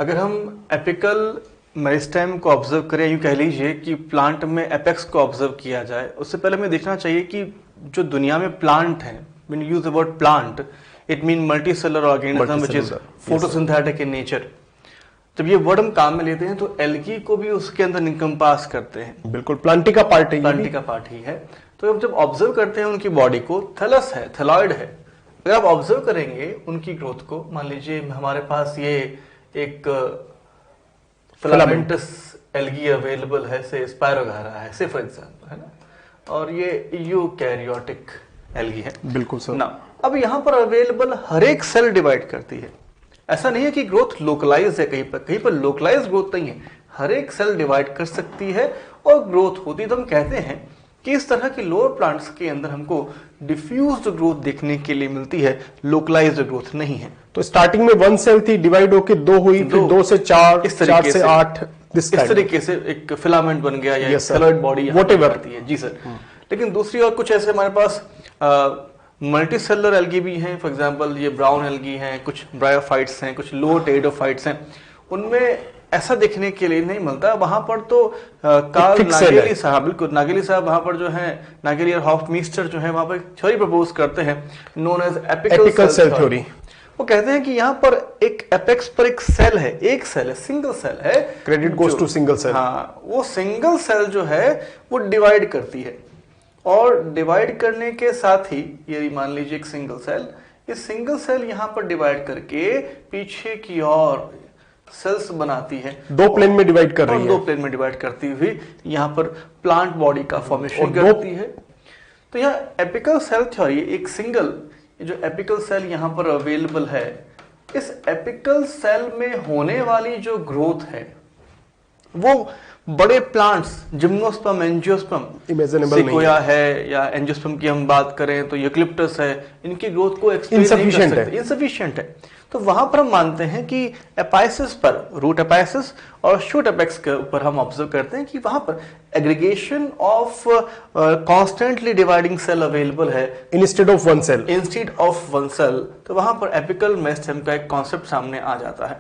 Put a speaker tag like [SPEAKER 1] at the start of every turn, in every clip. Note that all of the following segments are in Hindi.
[SPEAKER 1] अगर हम एपिकल मेरिस्टेम को ऑब्जर्व करें, यूँ कह लीजिए कि प्लांट में एपेक्स को ऑब्जर्व किया जाए, उससे पहले हमें देखना चाहिए कि जो दुनिया में प्लांट हैं, when you use the word plant it mean multicellular organism which is photosynthetic in nature. जब ये वर्ड हम काम में लेते हैं तो एल्गी को भी उसके अंदर इनकम्पास करते हैं।
[SPEAKER 2] बिल्कुल, प्लांटी का पार्ट है,
[SPEAKER 1] प्लांटी का पार्ट ही है। तो जब ऑब्जर्व करते हैं उनकी बॉडी को, थैलस है, थैलॉइड है, अगर आप ऑब्जर्व करेंगे उनकी ग्रोथ को, मान लीजिए हमारे पास ये एक फिलामेंटस एल्गी अवेलेबल है, से स्पायरोगारा है से फॉर एग्जांपल, है ना, और ये यूकैरियोटिक एल्गी है।
[SPEAKER 2] बिल्कुल सर।
[SPEAKER 1] ना अब यहाँ पर अवेलेबल हर एक सेल डिवाइड करती है। ऐसा नहीं है कि ग्रोथ लोकलाइज है, कहीं पर लोकलाइज ग्रोथ नहीं है, हर एक सेल डिवाइड कर सकती है और ग्रोथ होती है। तो हम कहते हैं कि इस तरह की लोअर प्लांट्स के अंदर हमको डिफ्यूज्ड ग्रोथ देखने के लिए मिलती है, लोकलाइज्ड ग्रोथ नहीं है।
[SPEAKER 2] तो स्टार्टिंग में 1 सेल थी, डिवाइड होकर 2 हुई, फिर 2 से 4, 4 से 8,
[SPEAKER 1] इस तरीके से एक फिलामेंट बन गया या थैलॉइड बॉडी
[SPEAKER 2] व्हाटएवर
[SPEAKER 1] आती है। जी सर। लेकिन दूसरी और कुछ ऐसे हमारे पास मल्टीसेलुलर एल्गी भी हैं, फॉर एग्जांपल ये ब्राउन एल्गी हैं, कुछ ब्रायोफाइट्स हैं, कुछ लोअर टेरिडोफाइट्स हैं। उनमें ऐसा देखने के लिए नहीं मिलता। वहां पर तो कार्ल नागेली साहब, बिल्कुल नागेली साहब वहां पर जो है, नागेली और हॉफमीस्टर जो है वहां पर थ्योरी प्रपोज करते हैं known as apical cell theory. वो कहते हैं कि यहाँ पर एक एपेक्स पर एक सेल है, एक सेल है, सिंगल सेल है,
[SPEAKER 2] credit goes to single cell.
[SPEAKER 1] हाँ, वो सिंगल सेल जो है वो डिवाइड करती है, और डिवाइड करने के साथ ही ये मान लीजिए एक सिंगल सेल, इस सिंगल सेल यहाँ पर डिवाइड करके पीछे की ओर सेल्स बनाती है,
[SPEAKER 2] 2 प्लेन में डिवाइड कर रही है,
[SPEAKER 1] 2 प्लेन में डिवाइड करती हुई यहाँ पर प्लांट बॉडी का फॉर्मेशन करती है। तो यहाँ एपिकल सेल थ्योरी, एक सिंगल जो एपिकल सेल यहाँ पर अवेलेबल है, इस एपिकल सेल में होने वाली जो ग्रोथ है वो बड़े प्लांट्स, जिम्नोस्पर्म, एंजियोस्पर्म, सिकोया है या एंजियोस्पर्म की हम बात करें तो यूकलिप्टस है, इनकी ग्रोथ को एक्सप्लेन नहीं कर सकते, इनसफिशिएंट है। तो वहां पर हम मानते हैं कि एपाइसिस पर, रूट एपाइसिस और शूट एपेक्स के ऊपर हम ऑब्जर्व करते हैं कि वहां पर aggregation of constantly dividing cell available है
[SPEAKER 2] इंस्टेड ऑफ वन
[SPEAKER 1] सेल। तो वहां पर एपिकल मेरिस्टेम का एक कॉन्सेप्ट सामने आ जाता है।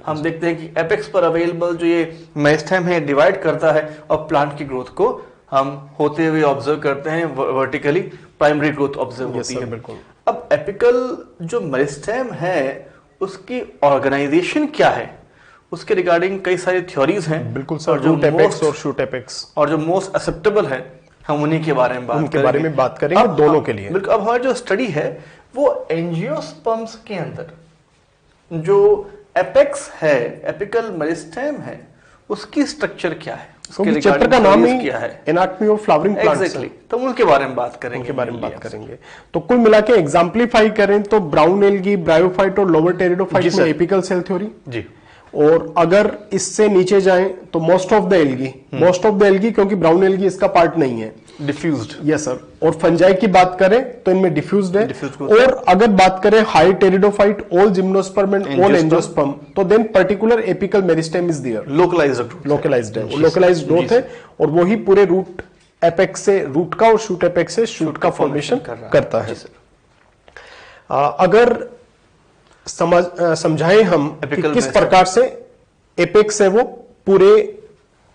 [SPEAKER 1] हम देखते हैं कि एपेक्स पर अवेलेबल जो ये मेरिस्टेम है डिवाइड करता है और प्लांट की ग्रोथ को हम होते हुए ऑब्जर्व करते हैं, वर्टिकली प्राइमरी ग्रोथ ऑब्जर्व होती है।
[SPEAKER 2] बिल्कुल।
[SPEAKER 1] अब एपिकल जो मेरिस्टेम है उसकी ऑर्गेनाइजेशन क्या है, उसके रिगार्डिंग कई सारी थ्योरीज हैं।
[SPEAKER 2] बिल्कुल सर, रूट एपेक्स और शूट एपेक्स,
[SPEAKER 1] और जो मोस्ट एक्सेप्टेबल है हम उन्हीं के बारे में
[SPEAKER 2] बात करेंगे दोनों के लिए।
[SPEAKER 1] बिल्कुल। अब हमारी जो स्टडी है वो एंजियोस्पर्म्स के अंदर जो एपेक्स है, एपिकल मेरिस्टेम है, उसकी स्ट्रक्चर क्या है,
[SPEAKER 2] उसके चैप्टर का नाम ही क्या है, anatomy of flowering plants.
[SPEAKER 1] Exactly. तो उनके बारे में बात करेंगे,
[SPEAKER 2] तो कुल मिला के एग्जाम्पलीफाई करें तो ब्राउन एल्गी, ब्रायोफाइट और लोअर टेरिडोफाइट में एपिकल सेल थ्योरी
[SPEAKER 1] जी।
[SPEAKER 2] और अगर इससे नीचे जाएं तो मोस्ट ऑफ द एल्गी, क्योंकि ब्राउन एल्गी इसका पार्ट नहीं है,
[SPEAKER 1] डिफ्यूज्ड।
[SPEAKER 2] Yes sir. और फंजाई की बात करें तो इनमें डिफ्यूज्ड है। और अगर बात करें high pteridophyte, all gymnosperm and all angiosperm, तो then particular apical meristem is there, localized growth है, और वही पूरे रूट एपेक्स से रूट का और शूट एपेक्स से शूट का फॉर्मेशन करता है। अगर समझाएं हम किस प्रकार से एपेक्स है वो पूरे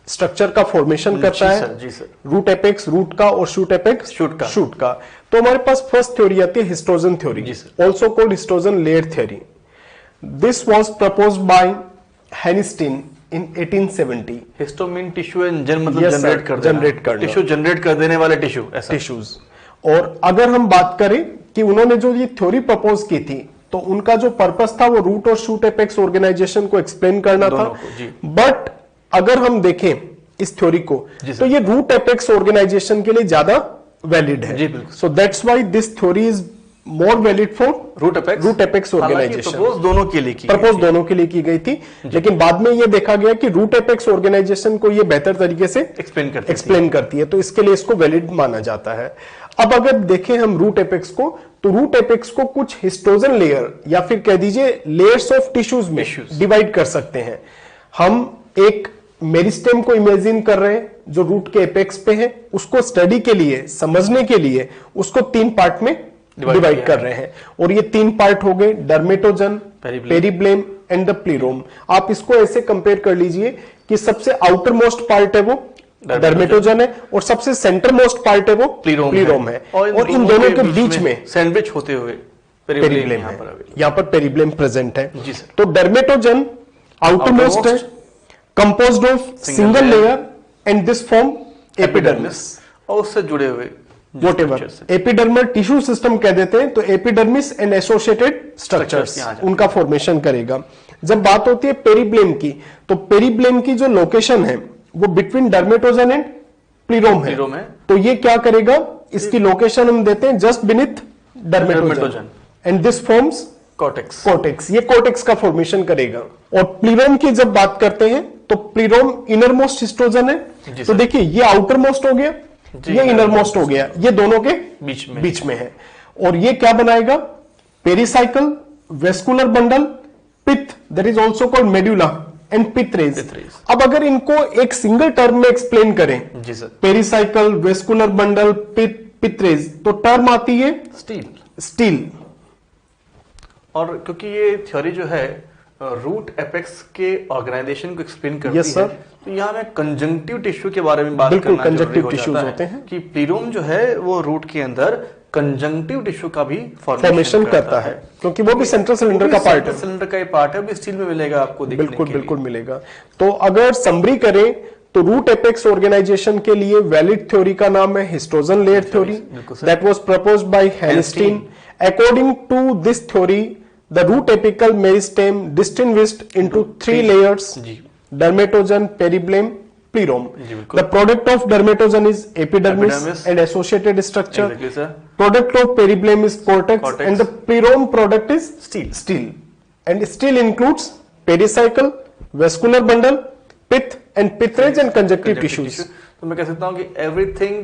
[SPEAKER 2] स्ट्रक्चर का फॉर्मेशन करता है,
[SPEAKER 1] जी सर।
[SPEAKER 2] रूट एपेक्स रूट का और शूट एपेक्स शूट का। तो हमारे पास फर्स्ट थ्योरी आती है histogen theory, also called histogen layer theory. This was proposed by Hanstein in 1870।
[SPEAKER 1] हिस्टोमीन टिश्यू जनरेट करना, टिश्यू जनरेट कर देने वाले टिश्यूज।
[SPEAKER 2] और अगर हम बात करें कि उन्होंने जो ये थ्योरी प्रपोज की थी तो उनका जो पर्पस था वो रूट और शूट एपेक्स ऑर्गेनाइजेशन को एक्सप्लेन करना था। बट अगर हम देखें इस थ्योरी को तो ये रूट एपेक्स ऑर्गेनाइजेशन के लिए ज्यादा वैलिड है। So that's why this theory is more valid for root apex organisation.
[SPEAKER 1] Propose दोनों
[SPEAKER 2] के लिए की गई थी, लेकिन बाद में ये देखा गया कि रूट एपेक्स ऑर्गेनाइजेशन को ये बेहतर तरीके से एक्सप्लेन करती है, तो इसके लिए इसको वैलिड माना जाता है। अब अगर देखें हम रूट एपेक्स को, तो रूट एपेक्स को कुछ हिस्टोजन लेयर या फिर कह दीजिए लेयर्स ऑफ टिश्यूज में डिवाइड कर सकते हैं। हम एक मेरिस्टेम को इमेजिन कर रहे हैं जो रूट के एपेक्स पे है, उसको स्टडी के लिए, समझने के लिए उसको 3 पार्ट में डिवाइड कर रहे हैं, और ये 3 पार्ट हो गए डर्मेटोजन, पेरिब्लेम एंड द प्लीरोम। आप इसको ऐसे कंपेयर कर लीजिए कि सबसे आउटर मोस्ट पार्ट है वो डर्मेटोजन है और सबसे सेंटर मोस्ट पार्ट है वो प्लीरोम है और इन दोनों के बीच में
[SPEAKER 1] सैंडविच होते हुए
[SPEAKER 2] पेरिब्लेम है। यहाँ पर पेरिब्लेम प्रेजेंट है। तो डर्मेटोजन आउटर मोस्ट है, composed of single layer and this form epidermis
[SPEAKER 1] और उससे जुड़े हुए
[SPEAKER 2] वॉटेवर एपिडर्मल टिश्यू सिस्टम कह देते हैं। तो एपिडर्मिस एंड एसोसिएटेड स्ट्रक्चर्स उनका फॉर्मेशन करेगा। जब बात होती है पेरिब्लेम की, तो पेरिब्लेम की जो लोकेशन है वो बिटवीन डर्मेटोजन एंड प्लीरोम है। तो ये क्या करेगा, इसकी लोकेशन हम देते हैं just beneath dermatogen and this forms cortex. ये कॉर्टेक्स का फॉर्मेशन करेगा। और प्लीरोम की जब बात करते हैं तो प्लीरोम इनर मोस्ट हिस्टोजन है। तो देखिए ये आउटर मोस्ट हो गया, ये इनर मोस्ट हो गया, ये दोनों के बीच में है। और ये क्या बनाएगा, pericycle, vascular bundle, pith, that is also called medulla and pith. अब अगर इनको एक सिंगल टर्म में एक्सप्लेन करें, pericycle, vascular bundle, pith, pith, तो टर्म आती है स्टील।
[SPEAKER 1] और क्योंकि ये थ्योरी जो है रूट एपेक्स के ऑर्गेनाइजेशन को एक्सप्लेन करती है, तो यहाँ में कंजंक्टिव टिश्यू के बारे में बात करना जरूरी हो जाता है कि प्लीरोम जो है वो रूट के अंदर कंजंक्टिव टिश्यू का भी फॉर्मेशन करता है, क्योंकि वो भी सेंट्रल सिलेंडर का पार्ट है। सिलेंडर का पार्ट है, स्टील में मिलेगा आपको देखने के लिए।
[SPEAKER 2] बिल्कुल मिलेगा। तो अगर समरी करें तो रूट एपेक्स ऑर्गेनाइजेशन के लिए वैलिड थ्योरी का नाम है histogen layer theory, that was proposed by Hanstein. According to this theory, the root apical meristem distinguished into three layers: dermatogen, periblem, plerome. The product of dermatogen is epidermis and associated structure. Product of periblem is cortex, and the plerome product is steel. And steel includes pericycle, vascular bundle, pith and pithrage and conjunctive tissues.
[SPEAKER 1] तो मैं कह सकता हूँ कि everything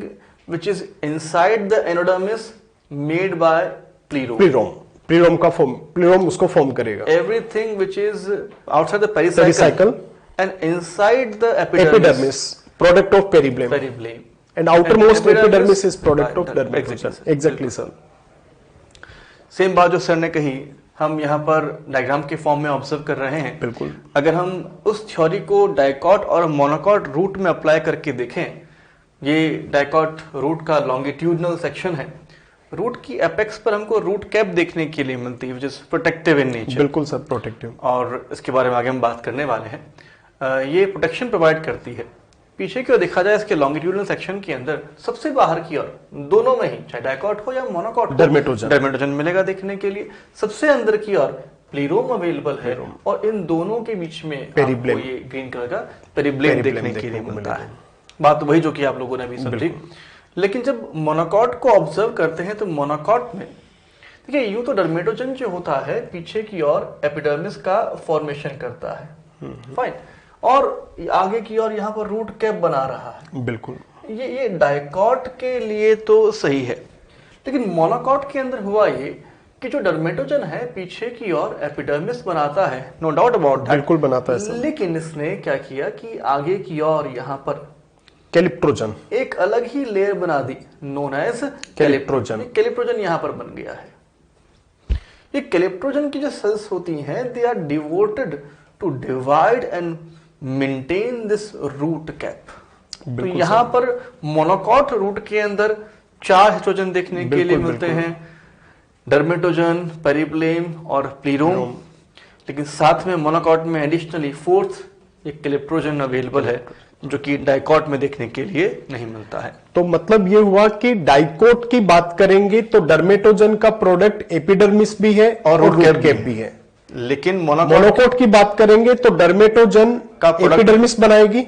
[SPEAKER 1] which is inside the enodermis made by plerome.
[SPEAKER 2] प्लीरोम का फॉर्म, प्लीरोम उसको फॉर्म करेगा।
[SPEAKER 1] Everything which is outside the pericycle and inside the epidermis,
[SPEAKER 2] product of periblem. And outermost epidermis is product of dermatogen. Exactly sir.
[SPEAKER 1] Same बात जो सर ने कही हम यहाँ पर डायग्राम के फॉर्म में ऑब्जर्व कर रहे हैं।
[SPEAKER 2] बिल्कुल।
[SPEAKER 1] अगर हम उस थ्योरी को डाइकॉट और मोनोकॉट रूट में अप्लाई करके देखें, ये डाइकॉट रूट का लॉन्गिट्यूडनल सेक्शन है। रूट की एपेक्स पर हमको रूट कैप देखने के लिए मिलती है, which is protective in nature.
[SPEAKER 2] बिल्कुल सर, प्रोटेक्टिव।
[SPEAKER 1] और इसके बारे में आगे हम बात करने वाले हैं। ये प्रोटेक्शन प्रोवाइड करती है। पीछे की ओर देखा जाए इसके लॉन्गिट्यूडनल सेक्शन के अंदर सबसे बाहर की ओर, दोनों में ही चाहे डाइकॉट हो या मोनोकॉट, डर्मेटोजन मिलेगा देखने के लिए। सबसे अंदर की ओर प्लीरोम अवेलेबल है और इन दोनों के बीच में आपको ये ग्रीन कलर का पेरिब्लेम देखने के लिए मिलता है। बात वही जो कि आप लोगों ने भी समझी। लेकिन जब मोनोकॉट को ऑब्जर्व करते हैं तो मोनोकॉट में देखिए यूं तो डर्मेटोजन जो होता है पीछे की ओर एपिडर्मिस का फॉर्मेशन करता है, फाइन, और आगे की ओर यहाँ पर रूट कैप बना रहा है।
[SPEAKER 2] बिल्कुल,
[SPEAKER 1] ये डाइकॉट के लिए तो सही है, लेकिन मोनोकॉट के अंदर हुआ ये कि जो डर्मेटोजन है पीछे की ओर एपिडर्मिस बनाता है, नो डाउट अबाउट दैट,
[SPEAKER 2] बिल्कुल बनाता है।
[SPEAKER 1] लेकिन इसने क्या किया कि आगे की ओर यहाँ पर
[SPEAKER 2] कैलिप्ट्रोजन
[SPEAKER 1] एक अलग ही लेयर बना दी, नोन एज कैलिप्ट्रोजन। कैलिप्ट्रोजन यहां पर बन गया है। ये कैलिप्ट्रोजन की जो सेल्स होती हैं, they are devoted to divide and maintain this root cap. तो यहां पर मोनोकॉट रूट के अंदर 4 हिस्टोजन देखने के लिए मिलते हैं, डर्मेटोजन, पेरिब्लेम और प्लीरोम। लेकिन साथ में मोनोकॉट में एडिशनली 4th एक कैलिप्ट्रोजन अवेलेबल है, जो कि डाइकॉट में देखने के लिए नहीं मिलता है।
[SPEAKER 2] तो मतलब ये हुआ कि डाइकॉट की बात करेंगे तो डर्मेटोजन का प्रोडक्ट एपिडर्मिस भी है और रूट कैप भी है।
[SPEAKER 1] लेकिन
[SPEAKER 2] मोनोकॉट की बात करेंगे तो डर्मेटोजन का एपिडर्मिस बनाएगी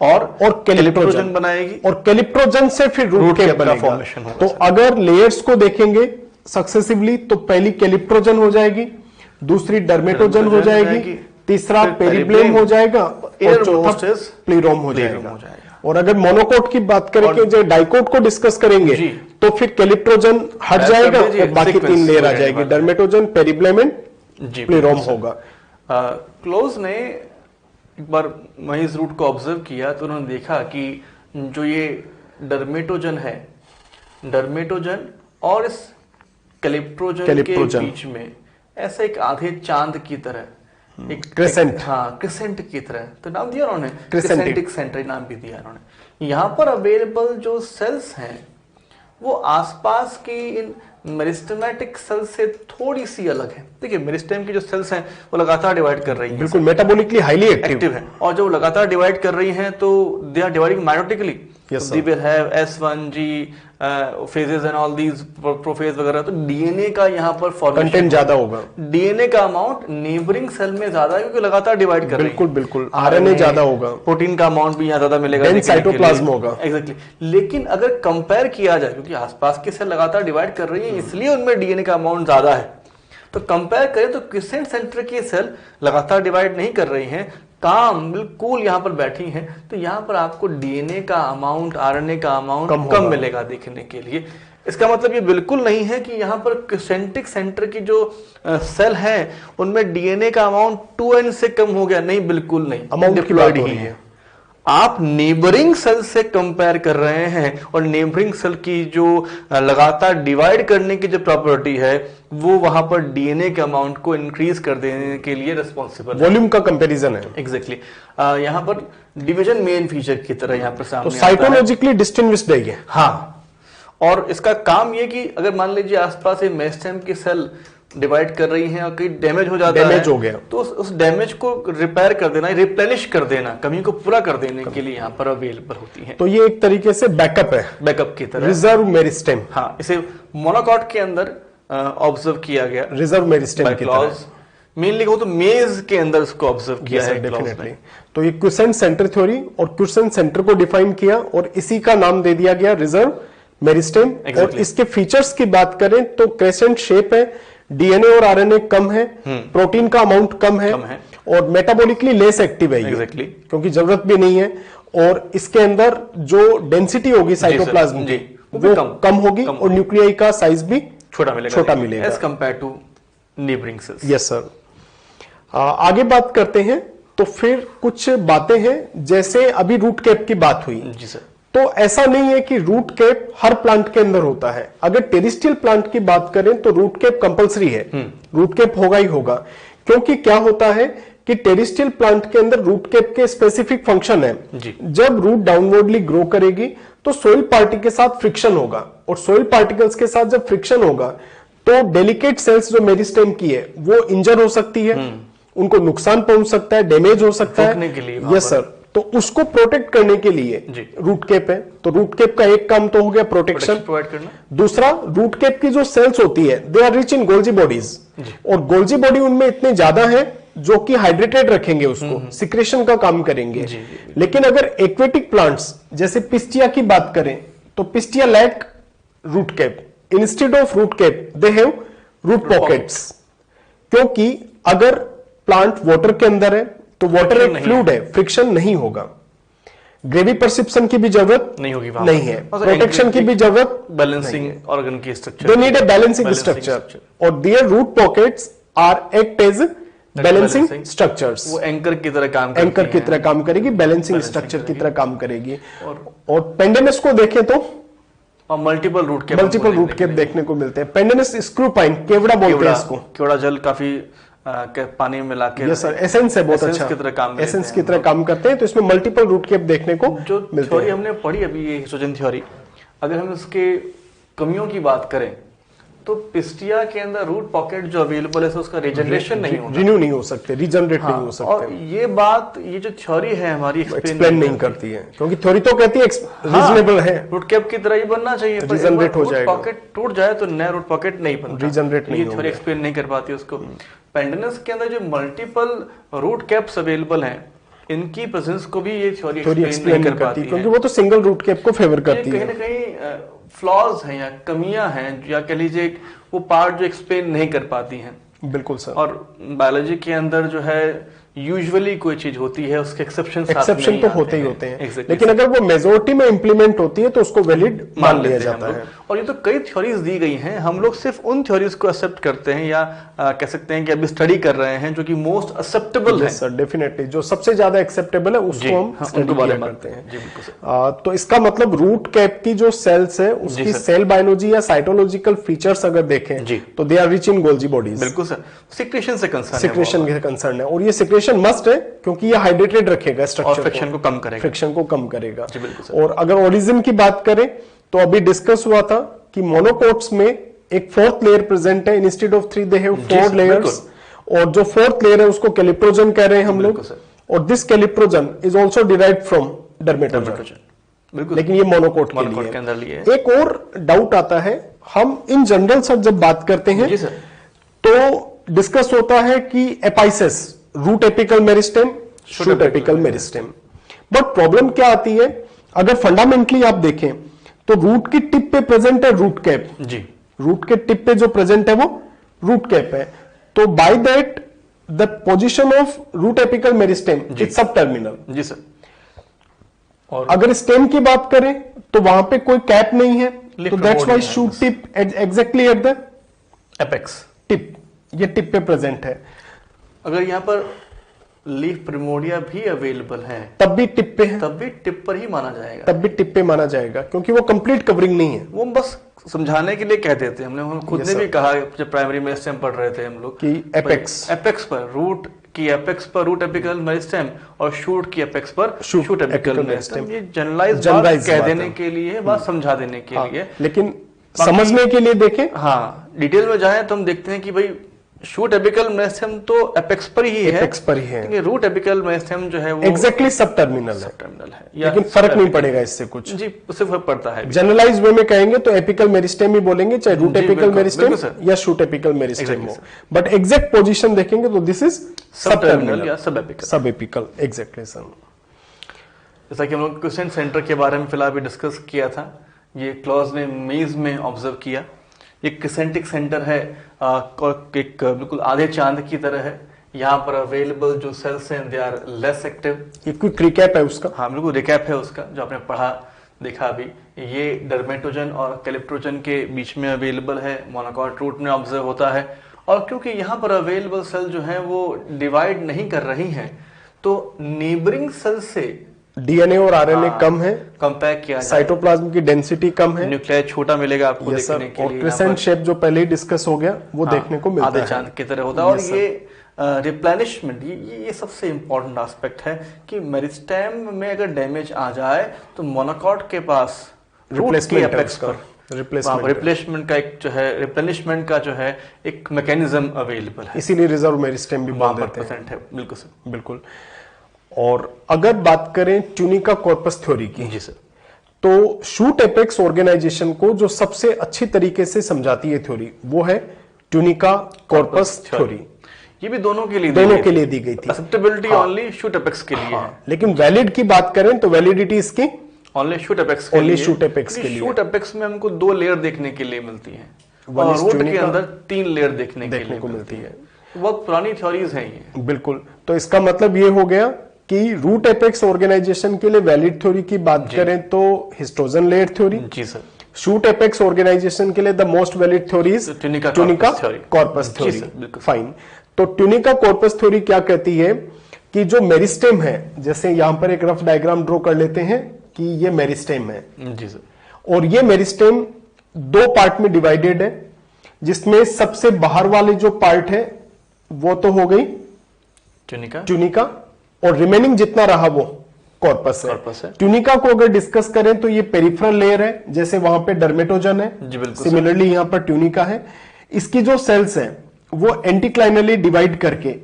[SPEAKER 2] और कैलिप्ट्रोजन
[SPEAKER 1] बनाएगी,
[SPEAKER 2] और कैलिप्ट्रोजन से फिर रूट कैप बनेगा। फॉर्मेशन तो अगर लेयर्स को देखेंगे सक्सेसिवली तो पहली कैलिप्ट्रोजन हो जाएगी, दूसरी डर्मेटोजन हो जाएगी, तीसरा पेरिब्लेम हो जाएगा और चौथा प्लीरोम हो जाएगा। और अगर मोनोकॉट की बात करेंगे, जो डाइकॉट को डिस्कस करेंगे तो फिर कैलिप्ट्रोजन हट जाएगा और बाकी 3 लेयर आ जाएगी, डर्मेटोजन, पेरिब्लेम एंड प्लीरोम होगा।
[SPEAKER 1] क्लोज ने एक बार वहीं इस रूट को ऑब्जर्व किया तो उन्होंने देखा कि जो ये डर्मेटोजन है, डर्मेटोजन और इस कैलिप्ट्रोजन के बीच में ऐसा एक आधे चांद की तरह एक
[SPEAKER 2] क्रेसेंट,
[SPEAKER 1] हाँ क्रेसेंट की तरह, तो नाम दिया उन्होंने क्रेसेंटिक सेंटर, नाम भी दिया उन्होंने। यहाँ पर अवेलेबल जो सेल्स हैं वो आसपास की इन मेरिस्टेमेटिक सेल से थोड़ी सी अलग है। देखिए मेरिस्टेम की जो सेल्स हैं वो लगातार डिवाइड कर रही हैं,
[SPEAKER 2] बिल्कुल मेटाबॉलिकली हाईली एक्टिव
[SPEAKER 1] है, और जब लगातार डिवाइड कर रही हैं तो they are dividing mitotically, they will have S1G phases and all these prophase वगैरह। तो डीएनए का यहाँ पर फॉर्मेशन
[SPEAKER 2] कंटेंट ज्यादा होगा,
[SPEAKER 1] डीएनए का अमाउंट नेबरिंग सेल में ज्यादा है क्योंकि लगातार डिवाइड कर रही है।
[SPEAKER 2] बिल्कुल बिल्कुल, आरएनए ज्यादा होगा,
[SPEAKER 1] प्रोटीन का अमाउंट भी यहाँ ज्यादा मिलेगा,
[SPEAKER 2] डेंस साइटोप्लाज्म होगा।
[SPEAKER 1] एग्जैक्टली, लेकिन अगर कंपेयर किया जाए, क्योंकि आसपास की सेल लगातार डिवाइड कर रही है इसलिए उनमें डीएनए का अमाउंट ज्यादा है, तो कंपेयर करें तो क्रिसेंट सेंटर की सेल लगातार डिवाइड नहीं कर रही हैं, काम बिल्कुल यहाँ पर बैठी हैं, तो यहाँ पर आपको डीएनए का अमाउंट, आरएनए का अमाउंट कम मिलेगा देखने के लिए। इसका मतलब ये बिल्कुल नहीं है कि यहाँ पर क्रिसेंटिक सेंटर की जो सेल है उनमें डीएनए का अमाउंट 2n से कम हो गया, नहीं, बिल्कुल नहीं,
[SPEAKER 2] अमाउंट डिप्लॉयड ही है।
[SPEAKER 1] आप नेबरिंग सेल से कंपेयर कर रहे हैं और नेबरिंग सेल की जो लगातार डिवाइड करने की जो प्रॉपर्टी है वो वहां पर डीएनए के अमाउंट को इंक्रीज कर देने के लिए रिस्पॉन्सिबल है।
[SPEAKER 2] वॉल्यूम का कंपैरिजन है।
[SPEAKER 1] एग्जैक्टली यहाँ पर डिवीजन मेन फीचर की तरह यहाँ पर सामने
[SPEAKER 2] तो साइटोलॉजिकली डिस्टिंग्विश्ड है ये।
[SPEAKER 1] हाँ, और इसका काम ये कि अगर मान लीजिए आसपास मेरिस्टेम की सेल डिवाइड कर रही हैं और कहीं डैमेज हो जाता है,
[SPEAKER 2] हो गया,
[SPEAKER 1] तो उस डैमेज को रिपेयर कर देना, रिप्लेनिश कर देना, कमी को पूरा कर देने के लिए यहाँ पर अवेलेबल होती है।
[SPEAKER 2] तो ये एक तरीके से बैकअप है,
[SPEAKER 1] बैकअप की तरह,
[SPEAKER 2] रिजर्व मेरिस्टेम।
[SPEAKER 1] हाँ, इसे मोनोकॉट के अंदर ऑब्जर्व किया गया,
[SPEAKER 2] रिजर्व मेरिस्टेम की तरह।
[SPEAKER 1] मेनली कहूं तो मेज के अंदर इसको ऑब्जर्व किया है
[SPEAKER 2] डेफिनेटली। तो ये क्विसेंट सेंटर थ्योरी और क्विसेंट सेंटर को डिफाइन किया और इसी का नाम दे दिया गया रिजर्व मेरिस्टेम। और इसके फीचर्स की बात करें तो क्रेसेंट शेप है, डीएनए और आरएनए कम है, प्रोटीन का अमाउंट कम है और मेटाबॉलिकली लेस एक्टिव है ये, क्योंकि जरूरत भी नहीं है। और इसके अंदर जो डेंसिटी होगी साइटोप्लाज्म की वो कम होगी और न्यूक्लियाई का साइज भी छोटा मिलेगा
[SPEAKER 1] as compare to neighbouring cells.
[SPEAKER 2] Yes sir. आगे बात करते हैं तो फिर कुछ बातें हैं, जैसे अभी रूट कैप की बात हुई।
[SPEAKER 1] जी सर।
[SPEAKER 2] तो ऐसा नहीं है कि रूट कैप हर प्लांट के अंदर होता है। अगर टेरिस्टियल प्लांट की बात करें तो रूट कैप कंपलसरी है, रूट कैप होगा ही होगा। क्योंकि क्या होता है कि टेरिस्टियल प्लांट के अंदर रूट कैप के स्पेसिफिक फंक्शन है। जब रूट डाउनवर्डली ग्रो करेगी तो सोइल पार्टी के साथ फ्रिक्शन होगा, और सोइल पार्टिकल्स के साथ जब फ्रिक्शन होगा तो डेलिकेट सेल्स जो मेरिस्टेम की है वो इंजर हो सकती है, उनको नुकसान पहुंच सकता है, डैमेज हो सकता है। Yes sir. तो उसको प्रोटेक्ट करने के लिए रूट कैप है। तो रूट कैप का एक काम तो हो गया प्रोटेक्शन
[SPEAKER 1] प्रोवाइड करना।
[SPEAKER 2] दूसरा, रूट कैप की जो सेल्स होती है they are rich in Golgi bodies, और गोल्जी बॉडी उनमें इतने ज्यादा है जो कि हाइड्रेटेड रखेंगे उसको, सिक्रेशन का काम करेंगे। लेकिन अगर एक्वेटिक प्लांट्स जैसे पिस्टिया की बात करें तो Pistia lack root cap, instead of root cap they have root pockets. क्योंकि अगर प्लांट वाटर के अंदर है तो वाटर एक फ्लूइड है, फ्रिक्शन नहीं होगा, ग्रेवी परसिप्शन की भी जरूरत नहीं होगी, नहीं है, प्रोटेक्शन की भी जरूरत,
[SPEAKER 1] बैलेंसिंग ऑर्गन की structure,
[SPEAKER 2] they need a balancing structure, और their root pockets are act as balancing structures.
[SPEAKER 1] वो एंकर की तरह काम
[SPEAKER 2] करेगी, एंकर की तरह काम करेगी, बैलेंसिंग स्ट्रक्चर की तरह काम करेगी। और पेंडेनस को देखें तो
[SPEAKER 1] मल्टीपल रूट कैप
[SPEAKER 2] देखने को मिलते हैं। पेंडेनस स्क्रू पाइन, केवड़ा बोलते हैं इसको।
[SPEAKER 1] केवड़ा जल काफी पानी में मिला के,
[SPEAKER 2] यस सर, एसेंस है, बहुत अच्छा, एसेंस की तरह काम करते हैं। तो इसमें मल्टीपल रूट कैप देखने को
[SPEAKER 1] जो थ्योरी हमने पढ़ी अभी, ये हिस्टोजन थ्योरी, अगर हम इसके कमियों की बात करें तो पिस्टिया के अंदर रूट पॉकेट जो अवेलेबल है उसका रिजनरेशन नहीं होता,
[SPEAKER 2] रिन्यू नहीं हो सकते, रीजनरेट नहीं हो सकते।
[SPEAKER 1] और ये बात, ये जो थ्योरी है हमारी
[SPEAKER 2] एक्सप्लेन नहीं करती है, क्योंकि थ्योरी तो कहती है रीजनेबल है,
[SPEAKER 1] रूट कैप की तरह ही बनना चाहिए,
[SPEAKER 2] रीजनरेट हो जाएगा,
[SPEAKER 1] पॉकेट टूट जाए तो नया रूट पॉकेट नहीं बनता,
[SPEAKER 2] रीजनरेट नहीं,
[SPEAKER 1] थ्योरी एक्सप्लेन नहीं कर पाती उसको। पेंडेनस के अंदर जो मल्टीपल रूट कैप्स अवेलेबल हैं, इनकी प्रेजेंस को भी ये थ्योरी एक्सप्लेन नहीं कर पाती है,
[SPEAKER 2] क्योंकि वो तो सिंगल रूट कैप को फेवर करती है।
[SPEAKER 1] कहीं ना कहीं फ्लॉज हैं या कमियां हैं, या कह लीजिए वो पार्ट जो एक्सप्लेन नहीं कर पाती हैं।
[SPEAKER 2] बिल्कुल सर।
[SPEAKER 1] और बायोलॉजी के अंदर जो है यूजुअली कोई चीज होती है उसके एक्सेप्शन
[SPEAKER 2] तो होते ही होते हैं, लेकिन अगर वो मेजोरिटी में इंप्लीमेंट होती है तो उसको वैलिड मान लिया जाता है।
[SPEAKER 1] और ये तो कई थ्योरीज दी गई हैं, हम लोग सिर्फ उन थ्योरीज को एक्सेप्ट करते हैं या कह सकते हैं कि अभी स्टडी कर रहे हैं जो कि मोस्ट एक्सेप्टेबल है।
[SPEAKER 2] सर डेफिनेटली जो सबसे ज्यादा एक्सेप्टेबल है उसको हम स्टडी करते हैं। तो इसका मतलब रूट कैप की जो सेल्स है उसकी सेल बायोलॉजी या साइटोलॉजिकल फीचर्स अगर देखें तो they are rich in Golgi bodies.
[SPEAKER 1] बिल्कुल सर, सिक्रेशन से कंसर्न
[SPEAKER 2] है और ये सिक्रेशन मस्ट है क्योंकि ये हाइड्रेटेड रखेगा स्ट्रक्चर
[SPEAKER 1] और फ्रिक्शन को कम करेगा।
[SPEAKER 2] और अगर ओरिजिन की बात करें तो अभी डिस्कस हुआ था कि मोनोकोट्स में एक फोर्थ लेयर प्रेजेंट है, instead of 3 they have 4 layers, और जो फोर्थ लेयर है उसको कैलिप्रोजन कह रहे हैं हम लोग, और this calyptrogen is also derived from dermatogen, लेकिन ये मोनोकोट के लिए है। एक और डाउट आता है, हम इन जनरल सर जब बात करते हैं तो डिस्कस होता है कि apices, root apical meristem, shoot apical meristem, but problem क्या आती है अगर फंडामेंटली आप देखें तो रूट की टिप पे प्रेजेंट है रूट कैप जी, रूट के टिप पे जो प्रेजेंट है वो रूट कैप है, तो by that the position of root apical meristem is subterminal जी सर। और अगर स्टेम की बात करें तो वहां पे कोई कैप नहीं है, तो that's why shoot tip exactly at the apex tip, ये टिप पे प्रेजेंट है।
[SPEAKER 1] अगर यहां पर लीफ प्रिमोर्डिया भी अवेलेबल है
[SPEAKER 2] तब भी टिप पे है,
[SPEAKER 1] तब भी टिप पर ही माना जाएगा,
[SPEAKER 2] तब भी टिप पे माना जाएगा क्योंकि वो कंप्लीट कवरिंग नहीं है।
[SPEAKER 1] वो बस समझाने के लिए कह देते हैं, हम खुद ने भी कहा जब प्राइमरी मेरिस्टेम पढ़ रहे थे हम लोग
[SPEAKER 2] कि एपेक्स
[SPEAKER 1] पर रूट की एपेक्स पर रूट एपिकल मेरिस्टेम और शूट की एपेक्स पर शूट एपिकल मेरिस्टेम। ये जनरलाइज बात कह देने के लिए, बात समझा देने के लिए,
[SPEAKER 2] लेकिन समझने के लिए देखें,
[SPEAKER 1] हाँ डिटेल में जाएं तो हम देखते हैं कि भाई शूट एपिकल मेरिस्टेम तो एपेक्स पर ही है, लेकिन रूट एपिकल मेरिस्टेम जो है वो
[SPEAKER 2] एग्जैक्टली सब टर्मिनल है, लेकिन फर्क नहीं पड़ेगा इससे कुछ
[SPEAKER 1] जी, उससे फर्क पड़ता है।
[SPEAKER 2] जनरलाइज वे में कहेंगे तो एपिकल मेरिस्टेम ही बोलेंगे, चाहे रूट एपिकल मेरिस्टेम या शूट एपिकल मेरिस्टेम हो, बट एग्जैक्ट पोजीशन देखेंगे तो दिस इज सब टर्मिनल या सब एपिकल एग्जैक्टली सर।
[SPEAKER 1] जैसा कि हम लोग क्वेश्चन सेंटर के बारे में फिलहाल भी डिस्कस किया था, ये क्लॉज ने मेज में ऑब्जर्व किया, एक क्रिसेंटिक सेंटर है, एक बिल्कुल आधे चांद की तरह है, यहाँ पर अवेलेबल जो सेल्स हैं दे आर लेस एक्टिव।
[SPEAKER 2] ये क्विक रिकैप है उसका,
[SPEAKER 1] हाँ बिल्कुल रिकैप है उसका जो आपने पढ़ा देखा अभी। ये डर्मेटोजन और कैलिप्टोजन के बीच में अवेलेबल है, मोनोकॉट रूट में ऑब्जर्व होता है, और क्योंकि यहाँ पर अवेलेबल सेल जो है वो डिवाइड नहीं कर रही हैं तो नेबरिंग सेल से
[SPEAKER 2] डीएनए और आरएनए कम है,
[SPEAKER 1] कंपेयर किया,
[SPEAKER 2] साइटोप्लाज्म की डेंसिटी कम है,
[SPEAKER 1] न्यूक्लियर छोटा मिलेगा आपको देखने के लिए,
[SPEAKER 2] और क्रिसेंट शेप जो पहले ही डिस्कस हो गया वो देखने को मिलता है,
[SPEAKER 1] आधे चांद की तरह होता है। और ये रिप्लेनिशमेंट, ये सबसे इंपॉर्टेंट एस्पेक्ट है कि मेरिस्टेम में अगर डैमेज आ जाए तो मोनोकॉट के पास रिप्लेसमेंट का एक जो है रिप्लेनिशमेंट का जो है एक मैकेनिज्म अवेलेबल है,
[SPEAKER 2] इसीलिए रिजर्व मेरिस्टेम भी बोल देते हैं।
[SPEAKER 1] बिल्कुल सर,
[SPEAKER 2] बिल्कुल। और अगर बात करें ट्यूनिका कॉर्पस थ्योरी की
[SPEAKER 1] जी सर,
[SPEAKER 2] तो शूट एपेक्स ऑर्गेनाइजेशन को जो सबसे अच्छी तरीके से समझाती है थ्योरी वो है ट्यूनिका कॉर्पस थ्योरी।
[SPEAKER 1] ये भी दोनों के लिए
[SPEAKER 2] दी गई थी,
[SPEAKER 1] एक्सेप्टेबिलिटी ओनली शूट एपेक्स के लिए है,
[SPEAKER 2] लेकिन वैलिड की बात करें तो वैलिडिटी इसकी
[SPEAKER 1] ओनली शूट एपेक्स के लिए। शूट एपेक्स में हमको 2 लेयर देखने के लिए मिलती है और रूट के अंदर 3 लेयर देखने को मिलती है। बहुत पुरानी थ्योरीज हैं ये।
[SPEAKER 2] बिल्कुल, तो इसका मतलब ये हो गया कि रूट एपेक्स ऑर्गेनाइजेशन के लिए वैलिड थ्योरी की बात करें तो हिस्टोजन लेयर थ्योरी जी सर, शूट एपेक्स ऑर्गेनाइजेशन के लिए the most valid theory is tunica corpus theory. Fine, तो ट्यूनिका कॉर्पस थ्योरी क्या कहती है कि जो मेरिस्टेम है, जैसे यहां पर एक रफ डायग्राम ड्रॉ कर लेते हैं कि ये मेरिस्टेम है
[SPEAKER 1] जी सर, और
[SPEAKER 2] ये मेरिस्टेम 2 पार्ट में डिवाइडेड है, जिसमें सबसे बाहर वाले जो पार्ट है वो तो हो गई ट्यूनिका और रिमेनिंग जितना रहा वो कॉर्पस है। ट्यूनिका को अगर डिस्कस करें तो ये पेरिफेरल लेयर है, जैसे वहां पे डर्मेटोजन है, सिमिलरली यहां पर ट्यूनिका है। इसकी जो सेल्स है वो एंटीक्लाइनली डिवाइड करके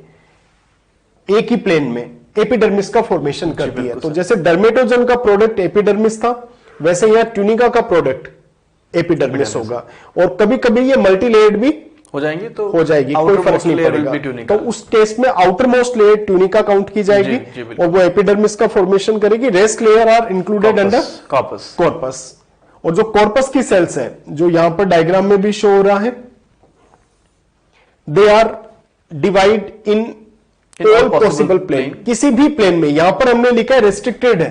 [SPEAKER 2] एक ही प्लेन में एपिडर्मिस का फॉर्मेशन करती है। तो जैसे डर्मेटोजन का प्रोडक्ट एपिडर्मिस था, वैसे यहां ट्यूनिका का प्रोडक्ट एपिडर्मिस होगा, और कभी कभी ये मल्टीलेयर्ड भी
[SPEAKER 1] हो जाएंगी, तो
[SPEAKER 2] हो जाएगी, कोई फर्क नहीं पड़ेगा। तो उस केस में outermost layer tunica count की जाएगी और वो एपिडर्मिस का फॉर्मेशन करेगी। Rest layer are included under corpus. और जो कॉर्पस की सेल्स है जो यहां पर डायग्राम में भी शो हो रहा है, they are divide in all possible plane, किसी भी प्लेन में। यहां पर हमने लिखा है रेस्ट्रिक्टेड है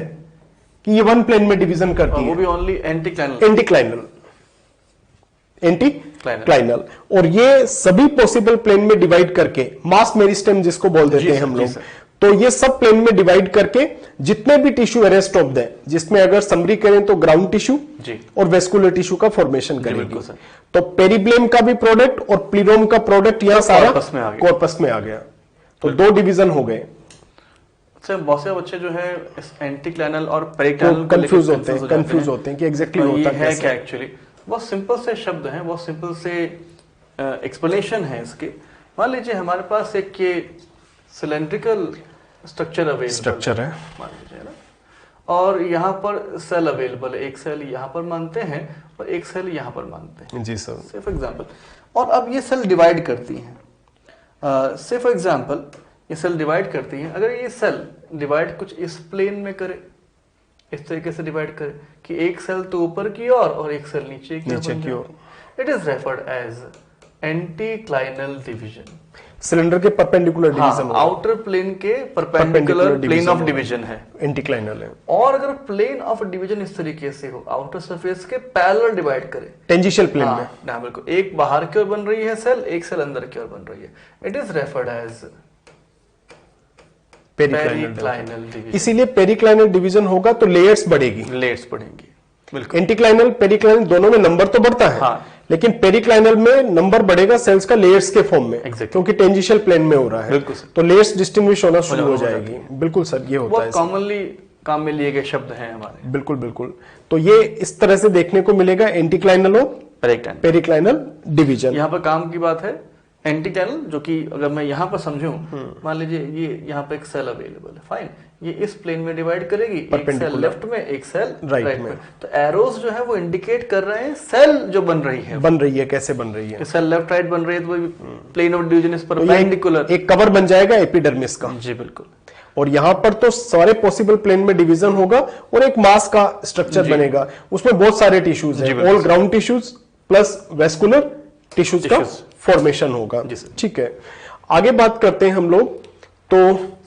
[SPEAKER 2] कि ये वन प्लेन में डिवीजन करती है,
[SPEAKER 1] वो भी ओनली एंटीक्लाइनल,
[SPEAKER 2] एंटीक्लाइनल। और ये सभी पॉसिबल प्लेन में डिवाइड करके, मास मेरिस्टेम जिसको बोल देते हैं हम लोग, तो ये सब प्लेन में डिवाइड करके जितने भी टिश्यू अरेस्ट ऑफ दें, जिसमें अगर समरी करें तो ग्राउंड टिश्यू और वेस्कुलर टिश्यू का फॉर्मेशन करेगी। तो पेरिब्लेम का भी प्रोडक्ट और प्लीरोम का प्रोडक्ट यहां सारा कॉर्पस में आ गया। तो दो डिवीजन हो गए।
[SPEAKER 1] अच्छा, बहुत से बच्चे जो है इस एंटीक्लाइनल और पेरिक्लाइनल
[SPEAKER 2] कंफ्यूज होते हैं कि एग्जैक्टली होता
[SPEAKER 1] है क्या। एक्चुअली बहुत सिंपल से शब्द हैं, बहुत सिंपल से एक्सप्लेनेशन है इसके। मान लीजिए हमारे पास एक ये सिलेंड्रिकल स्ट्रक्चर है मान लीजिए ना, और यहाँ पर सेल अवेलेबल है, एक सेल यहाँ पर मानते हैं और एक सेल यहाँ पर मानते हैं।
[SPEAKER 2] जी सर,
[SPEAKER 1] से फॉर एग्जांपल, और अब ये सेल डिवाइड करती हैं। से फॉर एग्जांपल ये सेल डिवाइड करती हैं। अगर ये सेल डिवाइड कुछ इस प्लेन में करे, इस तरीके से डिवाइड करे कि एक सेल तो ऊपर की ओर और एक सेल नीचे की ओर, it is referred as anticlinal division.
[SPEAKER 2] Cylinder के परपेंडिकुलर डिवीजन,
[SPEAKER 1] आउटर प्लेन के परपेंडिकुलर प्लेन ऑफ डिवीजन है,
[SPEAKER 2] एंटीक्लाइनल है।
[SPEAKER 1] और अगर प्लेन ऑफ डिवीजन इस तरीके से हो, आउटर सरफेस के पैरेलल डिवाइड करे
[SPEAKER 2] टेंजेंशियल प्लेन में,
[SPEAKER 1] हाँ बिल्कुल, एक बाहर की ओर बन रही है सेल, एक सेल अंदर की ओर बन रही है, it is referred as periclinal division.
[SPEAKER 2] इसीलिए पेरिक्लाइनल डिवीजन होगा तो लेयर्स बढ़ेगी।
[SPEAKER 1] बिल्कुल,
[SPEAKER 2] एंटीक्लाइनल पेरिक्लाइनल दोनों में नंबर तो बढ़ता है,
[SPEAKER 1] हाँ,
[SPEAKER 2] लेकिन पेरिक्लाइनल में नंबर बढ़ेगा सेल्स का लेयर्स के फॉर्म में, क्योंकि टेंजेंशियल प्लेन में हो रहा है, तो लेयर्स डिस्टिंग्विश होना शुरू हो जाएगी। बिल्कुल सर, ये होता है,
[SPEAKER 1] कॉमनली काम में लिए गए शब्द हैं हमारे।
[SPEAKER 2] बिल्कुल। तो ये इस तरह से देखने को मिलेगा एंटीक्लाइनल और पेरिक्लाइनल डिवीजन।
[SPEAKER 1] यहाँ पर काम की बात है एंटीक्लाइनल, जो कि अगर मैं यहाँ पर समझूं, मान लीजिए ये यहाँ पे एक सेल अवेलेबल है, फाइन, ये इस प्लेन में डिवाइड करेगी, एक सेल लेफ्ट में, एक सेल राइट में। तो एरोज जो है वो इंडिकेट कर रहे हैं सेल जो बन रही है कैसे बन रही है। सेल लेफ्ट राइट बन रही है तो प्लेन ऑफ डिवीजन इस परपेंडिकुलर,
[SPEAKER 2] एक कवर बन जाएगा एपिडर्मिस का।
[SPEAKER 1] जी बिल्कुल।
[SPEAKER 2] और यहाँ पर तो सारे पॉसिबल प्लेन में डिवीजन होगा और एक मास का स्ट्रक्चर बनेगा, उसमें बहुत सारे टिश्यूज हैं, all ground tissues plus vascular tissues का फॉर्मेशन होगा। ठीक है, आगे बात करते हैं हम लोग। तो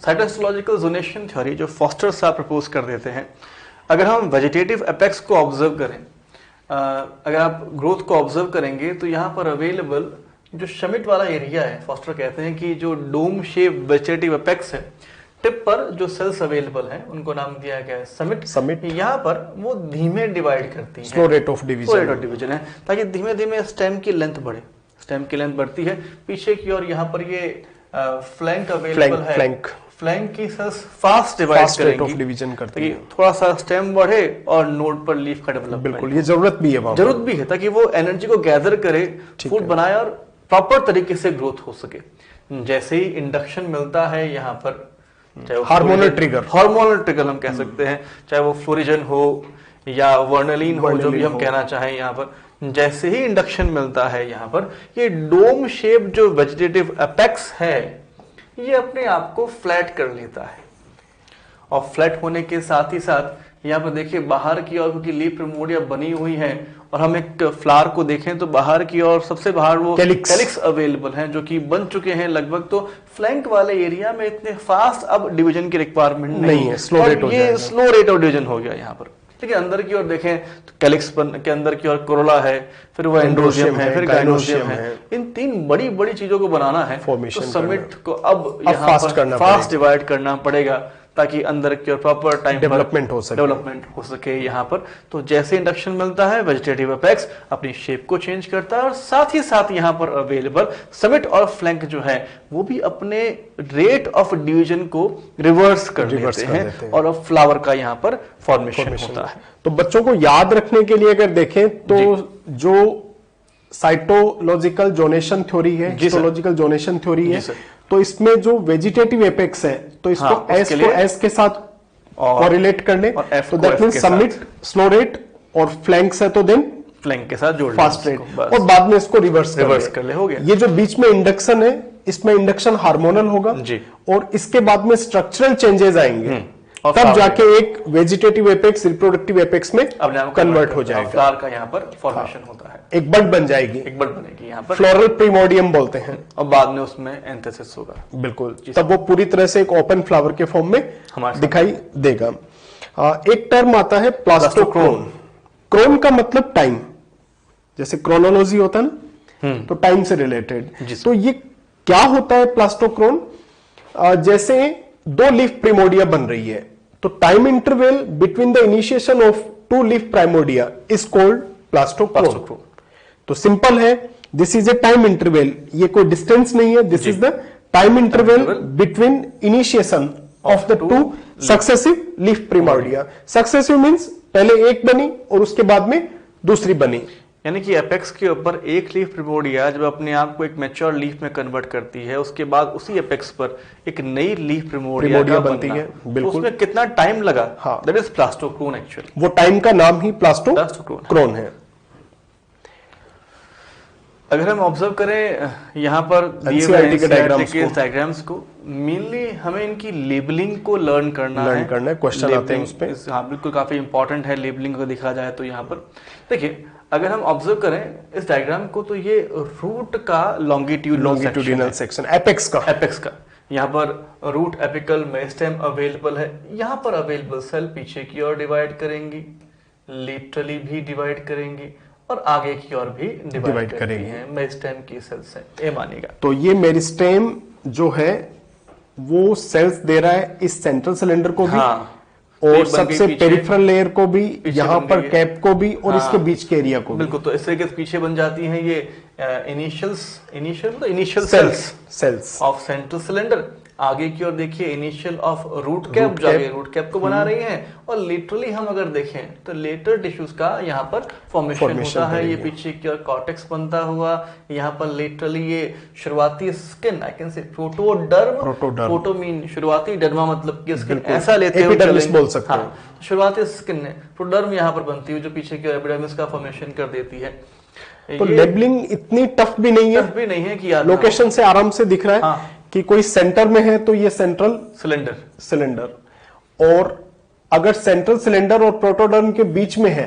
[SPEAKER 1] साइटोलॉजिकल जोनेशन थ्योरी जो फॉस्टर साहब प्रपोज कर देते हैं, अगर हम वेजिटेटिव एपेक्स को ऑब्जर्व करें, अगर आप ग्रोथ को ऑब्जर्व करेंगे तो यहाँ पर अवेलेबल जो शमिट वाला एरिया है, फॉस्टर कहते हैं कि जो डोम शेप वेजिटेटिव एपेक्स है, टिप पर जो सेल्स अवेलेबल हैं उनको नाम दिया गया है समिट। यहाँ पर वो धीमे डिवाइड करती है,
[SPEAKER 2] स्लो रेट ऑफ डिवीजन
[SPEAKER 1] है, ताकि धीमे धीमे स्टेम की लेंथ बढ़े। स्टेम की लेंथ बढ़ती है पीछे की ओर, यहाँ पर ये फ्लैंक अवेलेबल है, फ्लैंक की सेल्स फास्ट डिवाइड करेंगी,
[SPEAKER 2] डिवीजन करती है,
[SPEAKER 1] थोड़ा सा स्टेम बढ़े और नोड पर लीफ का डेवलपमेंट।
[SPEAKER 2] बिल्कुल, ये जरूरत भी है
[SPEAKER 1] ताकि वो एनर्जी को गैदर करे, फूड बनाए और प्रॉपर तरीके से ग्रोथ हो सके। जैसे ही इंडक्शन मिलता है यहाँ पर, चाहे
[SPEAKER 2] हार्मोनल
[SPEAKER 1] ट्रिगर हम कह सकते हैं, चाहे वो फ्लोरिजन हो या वर्नलिन हो, जो भी हम कहना चाहें, यहाँ पर जैसे ही इंडक्शन मिलता है, यहाँ पर ये डोम शेप जो वेजिटेटिव एपेक्स है ये अपने आप को फ्लैट कर लेता है, और फ्लैट होने के साथ ही साथ यहाँ पर देखिए बाहर की ओर, क्योंकि लीफ प्रिमोर्डिया बनी हुई है, और हम एक फ्लावर को देखें तो बाहर की ओर सबसे बाहर वो कैलिक्स अवेलेबल हैं जो कि बन चुके हैं लगभग। तो फ्लैंक वाले एरिया में इतने फास्ट अब डिवीजन की रिक्वायरमेंट नहीं है, स्लो रेट ऑफ डिवीजन हो गया यहाँ पर। लेकिन अंदर की ओर देखें तो कैलिक्स के अंदर की ओर कोरोला है, फिर वो एंड्रोजियम है, फिर गाइनोजियम है। इन तीन बड़ी बड़ी चीजों को बनाना है, तो समिट को अब यहाँ पर फास्ट डिवाइड करना पड़ेगा, ताकि अंदर की ओर प्रॉपर टाइम
[SPEAKER 2] डेवलपमेंट
[SPEAKER 1] हो सके यहाँ पर। तो जैसे इंडक्शन मिलता है, वेजिटेटिव एपेक्स अपनी शेप को चेंज करता है, और साथ ही साथ यहाँ पर अवेलेबल समिट और फ्लैंक जो है वो भी अपने रेट ऑफ डिवीजन को रिवर्स कर देते हैं, और अब फ्लावर का यहाँ पर फॉर्मेशन होता है।
[SPEAKER 2] तो बच्चों को याद रखने के लिए अगर देखें तो जो साइटोलॉजिकल जोनेशन थ्योरी है, हिस्टोलॉजिकल जोनेशन थ्योरी है, तो इसमें जो वेजिटेटिव एपेक्स है तो इसको एस के साथ कोरिलेट कर ले, तो that means summit slow rate, और फ्लैंक्स है तो देन
[SPEAKER 1] फ्लैंक के साथ जोड़
[SPEAKER 2] फास्ट रेट, और बाद में इसको रिवर्स कर ले, हो गया। ये जो बीच में इंडक्शन है, इसमें इंडक्शन हार्मोनल होगा, और इसके बाद में स्ट्रक्चरल चेंजेस आएंगे, तब जाके एक वेजिटेटिव एपेक्स रिप्रोडक्टिव एपेक्स में कन्वर्ट हो जाएगा।
[SPEAKER 1] फ्लावर का यहाँ पर फॉर्मेशन होता है,
[SPEAKER 2] एक बड बन जाएगी,
[SPEAKER 1] एक बड बनेगी यहाँ पर,
[SPEAKER 2] फ्लोरल प्रीमोडियम बोलते हैं,
[SPEAKER 1] और बाद में उसमें एंथेसिस होगा।
[SPEAKER 2] बिल्कुल, तब वो पूरी तरह से एक ओपन फ्लावर के फॉर्म में दिखाई देगा। एक टर्म आता है प्लास्टोक्रोन। क्रोन का मतलब टाइम, जैसे क्रोनोलॉजी होता है ना, तो टाइम से रिलेटेड। तो ये क्या होता है प्लास्टोक्रोन? जैसे दो लीफ प्रिमोडिया बन रही है, तो time interval between the initiation of two leaf primordia is called plastochron. तो सिंपल है, this is a time interval, ये कोई डिस्टेंस नहीं है, this is the time interval between initiation of the two successive leaf primordia. Successive means पहले एक बनी और उसके बाद में दूसरी बनी,
[SPEAKER 1] यानी कि एपेक्स के ऊपर एक लीफ प्रिमोडिया जब अपने आप को एक मैच्योर लीफ में कन्वर्ट करती है, उसके बाद उसी एपेक्स पर एक नई लीफ प्रिमोडिया बनती है। बिल्कुल, तो उसमें कितना टाइम लगा, दैट इज प्लास्टोक्रोन एक्चुअली।
[SPEAKER 2] वो टाइम का नाम ही प्लास्टोक्रोन है।
[SPEAKER 1] अगर हम ऑब्जर्व करें यहाँ पर दिए हुए डायग्राम्स को, मेनली हमें इनकी लेबलिंग को लर्न करना है,
[SPEAKER 2] क्वेश्चन आते हैं उस पे।
[SPEAKER 1] हाँ बिल्कुल, काफी इंपॉर्टेंट है लेबलिंग को देखा जाए तो। यहाँ पर देखिए, अगर हम ऑब्जर्व करें इस डायग्राम को, तो ये रूट का लॉन्गिट्यूडिनल
[SPEAKER 2] सेक्शन एपेक्स का
[SPEAKER 1] यहाँ पर रूट एपिकल मेरिस्टेम अवेलेबल है। यहाँ पर अवेलेबल सेल पीछे की ओर डिवाइड करेंगी, लेटरली भी डिवाइड करेंगी, और आगे की ओर भी डिवाइड करेंगे हैं। मेरिस्टेम की सेल्स है, ये मानिएगा।
[SPEAKER 2] तो ये मेरिस्टेम जो है वो सेल्स दे रहा है इस सेंट्रल सिलेंडर को भी, और सबसे पेरिफेरल लेयर को भी, यहाँ पर कैप को भी, और इसके बीच के एरिया को भी।
[SPEAKER 1] बिल्कुल, तो इस तरीके से पीछे बन जाती हैं ये initial cells of central cylinder. आगे की ओर देखिए इनिशियल ऑफ रूट कैप, जो आगे रूट कैप को बना रही है, और लिटरली हम अगर देखें तो लेटर टिश्यूज का यहाँ पर फॉर्मेशन होता है। ये पीछे की ओर कॉर्टेक्स बनता हुआ, यहाँ पर लिटरली ये शुरुआती skin, I can say protoderm, proto mean शुरुआती, डर्मा मतलब कि स्किन, ऐसा लेते हुए
[SPEAKER 2] बोल सकते हैं।
[SPEAKER 1] शुरुआती स्किन है, प्रोटोडर्म यहाँ पर बनती है जो पीछे की ओर एपिडर्मिस का फॉर्मेशन कर देती है।
[SPEAKER 2] तो लेबलिंग इतनी टफ भी नहीं है कि लोकेशन से आराम से दिख रहा है कि कोई सेंटर में है तो ये सेंट्रल सिलेंडर, और अगर सेंट्रल सिलेंडर और प्रोटोडर्म के बीच में है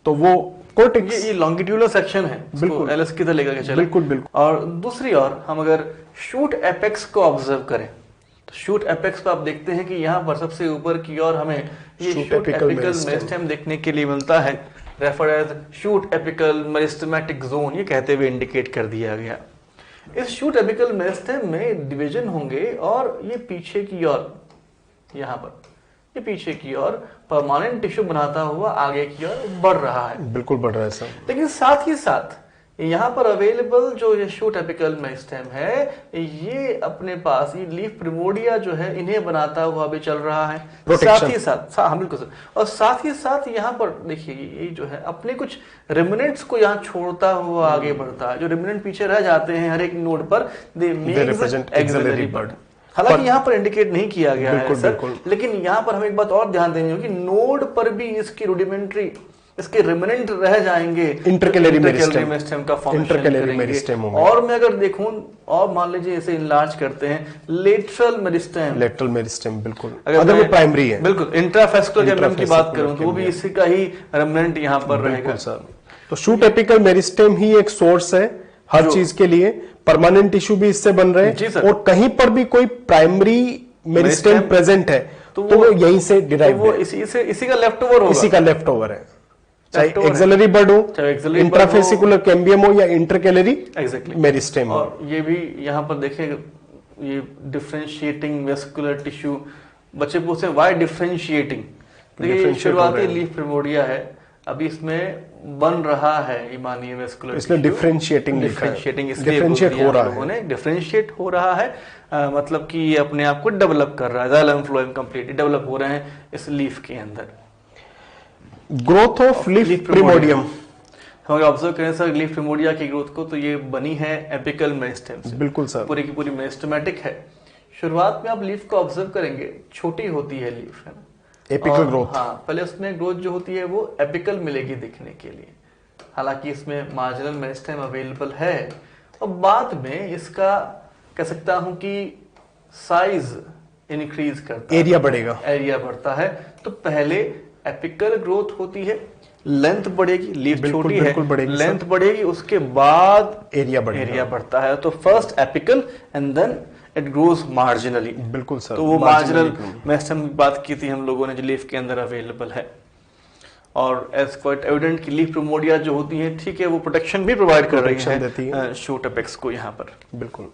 [SPEAKER 2] तो वो कोर्टेक्स,
[SPEAKER 1] ये लॉन्गिट्यूडनल सेक्शन है, बिल्कुल एलएस की तरह लेकर चले।
[SPEAKER 2] बिल्कुल।
[SPEAKER 1] और दूसरी ओर हम अगर शूट एपेक्स को ऑब्जर्व करें, तो शूट एपेक्स पर आप देखते हैं कि यहाँ पर सबसे ऊपर की ओर हमें ये शूट एपिकल मेरिस्टेम देखने के लिए मिलता है, referred as shoot apical meristematic zone, ये कहते हुए इंडिकेट कर दिया गया। इस शूट एपिकल मेरिस्टेम में डिवीजन होंगे, और ये पीछे की ओर, यहाँ पर ये पीछे की ओर परमानेंट टिश्यू बनाता हुआ आगे की ओर बढ़ रहा है।
[SPEAKER 2] बिल्कुल बढ़ रहा है सर।
[SPEAKER 1] लेकिन साथ ही साथ यहाँ पर अवेलेबल जो ये शूट एपिकल मेरिस्टेम है, ये अपने पास ये लीफ प्रिमोडिया जो है इन्हें बनाता हुआ भी चल रहा है। साथ ही साथ, हाँ बिल्कुल सर, और साथ ही साथ यहाँ पर देखिए ये जो है अपने कुछ रिमिनेंट्स को यहाँ छोड़ता हुआ आगे बढ़ता है। जो रिमिनेंट पीछे रह जाते हैं हर एक नोड पर, दे रिप्रेजेंट एक्सिलरी बड। हालांकि यहाँ पर इंडिकेट नहीं किया गया है सर, लेकिन यहाँ पर हमें एक बात और ध्यान देनी होगी, नोड पर भी इसकी रूडिमेंट्री, इसके रिमिनेंट रह जाएंगे,
[SPEAKER 2] इंटरकैलरी
[SPEAKER 1] मेरिस्टेम का फॉर्मेशन करेंगे। और मैं अगर देखूं, और मान लीजिए इसे इनलार्ज करते हैं, लेटरल मेरिस्टेम,
[SPEAKER 2] बिल्कुल, अगर वो प्राइमरी है,
[SPEAKER 1] बिल्कुल इंट्राफेस्कुलर कैम्बियम की बात करूं तो वो भी इसी का ही रिमिनेंट यहाँ पर रहेगा
[SPEAKER 2] सर। तो शूट एपिकल मेरिस्टेम ही एक सोर्स है हर चीज के लिए, परमानेंट टिश्यू भी इससे बन रहे हैं, और कहीं पर भी कोई प्राइमरी मेरिस्टेम प्रेजेंट है तो वो यहीं से डिराइव है,
[SPEAKER 1] इसी का लेफ्ट ओवर होगा,
[SPEAKER 2] इसी का लेफ्ट ओवर है, चाहे एक्सिलरी बड हो, इंट्राफेसिकुलर कैम्बियम हो, या इंटरकैलरी मेरिस्टेम हो।
[SPEAKER 1] और ये भी यहाँ पर देखें, ये डिफरेंशिएटिंग वेस्कुलर टिश्यू, बच्चे पूछते हैं व्हाई डिफरेंशिएटिंग। देखिए शुरुआती लीफ प्रिमोडिया है, अभी इसमें बन रहा है इमानी वेस्कुलर,
[SPEAKER 2] इसमें डिफरेंशिएटिंग
[SPEAKER 1] डिफरेंशिएट हो रहा है, मतलब कि ये अपने आप को डेवलप कर रहा है, जाइलम फ्लोएम कंप्लीटली डेवलप हो रहे हैं इस लीफ के अंदर।
[SPEAKER 2] ग्रोथ ऑफ लीफ प्रिमोडियम
[SPEAKER 1] हम ऑब्जर्व करें सर लीफ प्रिमोडिया की ग्रोथ को, तो ये बनी है एपिकल मेरिस्टेम से,
[SPEAKER 2] बिल्कुल सर,
[SPEAKER 1] पूरी की पूरी मेरिस्टेमेटिक है। शुरुआत में आप लीफ को ऑब्जर्व करेंगे, छोटी होती है लीफ, है ना,
[SPEAKER 2] एपिकल ग्रोथ।
[SPEAKER 1] हाँ, पहले उसमें ग्रोथ जो होती है वो एपिकल मिलेगी दिखने के लिए, हालांकि इसमें मार्जिनल मेरिस्टेम अवेलेबल है, और बाद में इसका कह सकता हूं कि साइज इंक्रीज करता है,
[SPEAKER 2] एरिया बढ़ेगा,
[SPEAKER 1] एरिया बढ़ता है। तो पहले एपिकल ग्रोथ होती है, लेंथ बढ़ेगी, लीफ छोटी है, लेंथ बढ़ेगी, उसके बाद
[SPEAKER 2] एरिया बढ़ेगा,
[SPEAKER 1] एरिया बढ़ता है। तो first apical and then it grows marginally.
[SPEAKER 2] बिल्कुल सर,
[SPEAKER 1] तो वो मार्जिनल मेरिस्टेम की बात की थी हम लोगों ने, जो लीफ के अंदर अवेलेबल है। और एज क्वाइट एविडेंट की लीफ प्रिमोर्डिया जो होती है, ठीक है, वो प्रोटेक्शन भी प्रोवाइड कर रही है शूट एपेक्स को यहाँ पर।
[SPEAKER 2] बिल्कुल।